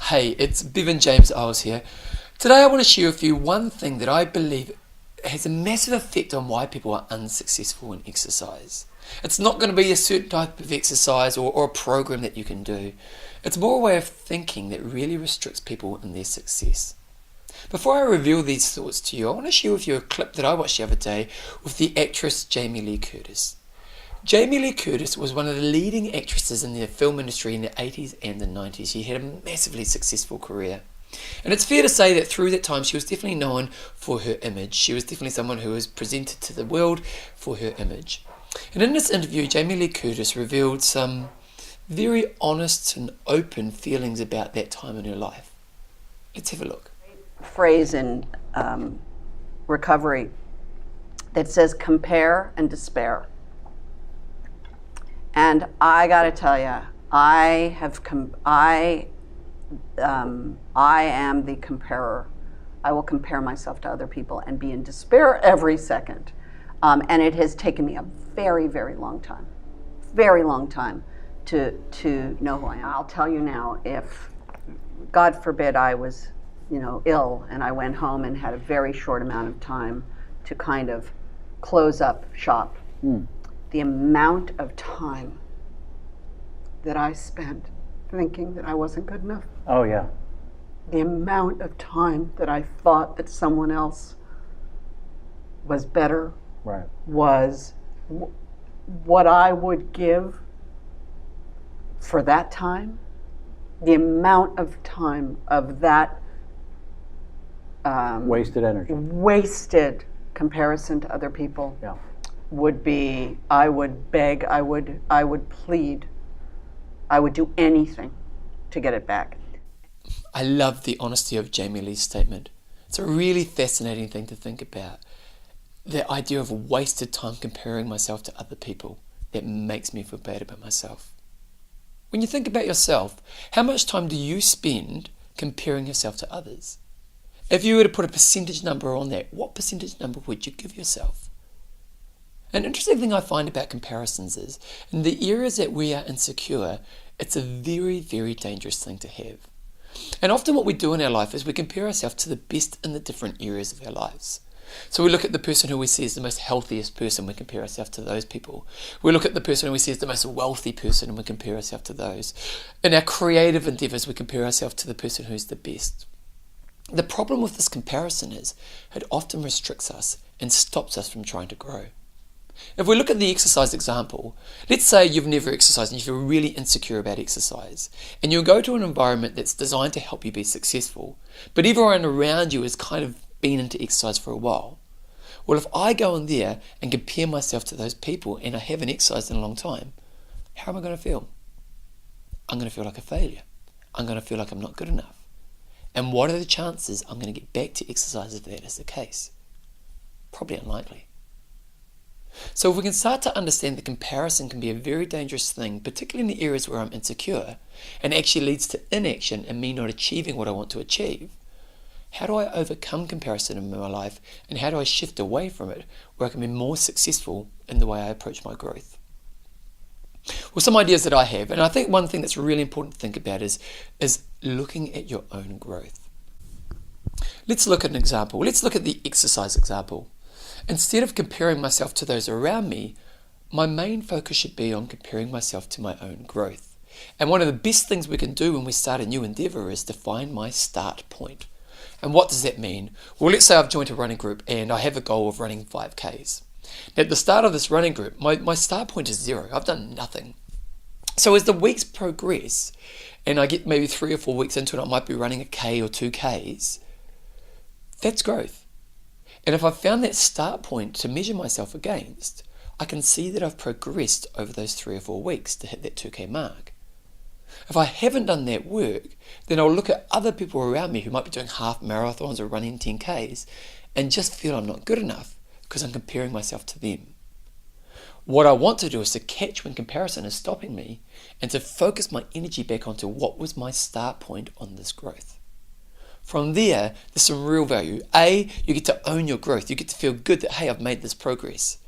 Hey, it's Bevan James Eyles here. Today I want to share with you one thing that I believe has a massive effect on why people are unsuccessful in exercise. It's not going to be a certain type of exercise or a program that you can do. It's more a way of thinking that really restricts people in their success. Before I reveal these thoughts to you, I want to share with you a clip that I watched the other day with the actress Jamie Lee Curtis. Jamie Lee Curtis was one of the leading actresses in the film industry in the 80s and the 90s. She had a massively successful career. And it's fair to say that through that time she was definitely known for her image. She was definitely someone who was presented to the world for her image. And in this interview, Jamie Lee Curtis revealed some very honest and open feelings about that time in her life. Let's have a look. Phrase in recovery that says compare and despair. And I got to tell you, I am the comparer. I will compare myself to other people and be in despair every second. And it has taken me a very, very long time to know who I am. I'll tell you now, if God forbid I was, ill and I went home and had a very short amount of time to kind of close up shop. The amount of time that I spent thinking that I wasn't good enough. Oh, yeah. The amount of time that I thought that someone else was better, Right. was what I would give for that time. The amount of time of that Wasted energy. wasted comparison to other people. Yeah. Would be, I would beg, I would plead, I would do anything to get it back. I love the honesty of Jamie Lee's statement. It's a really fascinating thing to think about. The idea of wasted time comparing myself to other people that makes me feel bad about myself. When you think about yourself, how much time do you spend comparing yourself to others? If you were to put a percentage number on that, what percentage number would you give yourself? An interesting thing I find about comparisons is, in the areas that we are insecure, it's a very, very dangerous thing to have. And often what we do in our life is we compare ourselves to the best in the different areas of our lives. So we look at the person who we see as the most healthiest person, we compare ourselves to those people. We look at the person who we see as the most wealthy person and we compare ourselves to those. In our creative endeavours, we compare ourselves to the person who's the best. The problem with this comparison is it often restricts us and stops us from trying to grow. If we look at the exercise example, let's say you've never exercised and you feel really insecure about exercise, and you'll go to an environment that's designed to help you be successful, but everyone around you has kind of been into exercise for a while. Well, if I go in there and compare myself to those people and I haven't exercised in a long time, how am I going to feel? I'm going to feel like a failure. I'm going to feel like I'm not good enough. And what are the chances I'm going to get back to exercise if that is the case? Probably unlikely. So if we can start to understand that comparison can be a very dangerous thing, particularly in the areas where I'm insecure, and actually leads to inaction and me not achieving what I want to achieve, how do I overcome comparison in my life, and how do I shift away from it where I can be more successful in the way I approach my growth? Well, some ideas that I have, and I think one thing that's really important to think about is looking at your own growth. Let's look at an example. Let's look at the exercise example. Instead of comparing myself to those around me, my main focus should be on comparing myself to my own growth. And one of the best things we can do when we start a new endeavour is to find my start point. And what does that mean? Well, let's say I've joined a running group and I have a goal of running 5Ks. Now, at the start of this running group, my start point is 0. I've done nothing. So as the weeks progress, and I get maybe 3 or 4 weeks into it, I might be running a K or 2Ks, that's growth. And if I've found that start point to measure myself against, I can see that I've progressed over those 3 or 4 weeks to hit that 2K mark. If I haven't done that work, then I'll look at other people around me who might be doing half marathons or running 10Ks and just feel I'm not good enough because I'm comparing myself to them. What I want to do is to catch when comparison is stopping me and to focus my energy back onto what was my start point on this growth. From there, there's some real value. A, you get to own your growth. You get to feel good that, hey, I've made this progress.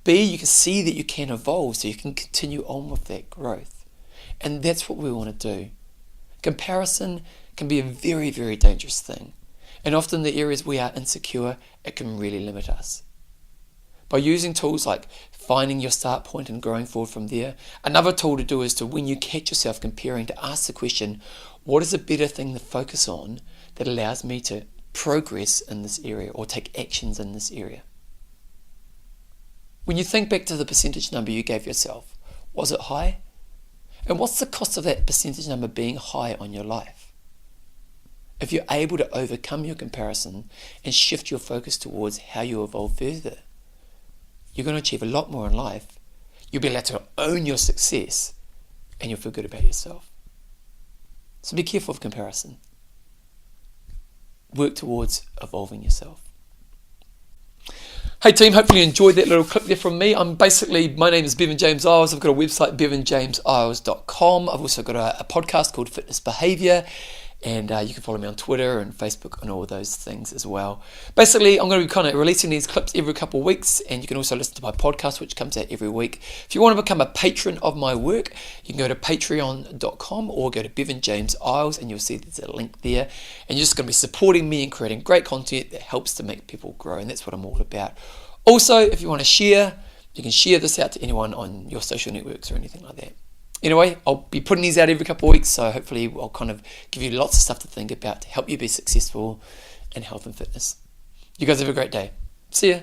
B, you can see that you can evolve so you can continue on with that growth. And that's what we want to do. Comparison can be a very, very dangerous thing. And often the areas we are insecure, it can really limit us. By using tools like finding your start point and growing forward from there, another tool to do is to, when you catch yourself comparing, to ask the question, what is a better thing to focus on that allows me to progress in this area or take actions in this area? When you think back to the percentage number you gave yourself, was it high? And what's the cost of that percentage number being high on your life? If you're able to overcome your comparison and shift your focus towards how you evolve further, you're going to achieve a lot more in life. You'll be able to own your success and you'll feel good about yourself. So be careful of comparison. Work towards evolving yourself. Hey team, hopefully you enjoyed that little clip there from me. My name is Bevan James Eyles. I've got a website, bevanjameseyles.com. I've also got a podcast called Fitness Behaviour, and you can follow me on Twitter and Facebook and all of those things as well. Basically, I'm going to be kind of releasing these clips every couple of weeks, and you can also listen to my podcast, which comes out every week. If you want to become a patron of my work, you can go to patreon.com or go to Bevan James Eyles, and you'll see there's a link there. And you're just going to be supporting me and creating great content that helps to make people grow, and that's what I'm all about. Also, if you want to share, you can share this out to anyone on your social networks or anything like that. Anyway, I'll be putting these out every couple of weeks, so hopefully I'll kind of give you lots of stuff to think about to help you be successful in health and fitness. You guys have a great day. See ya.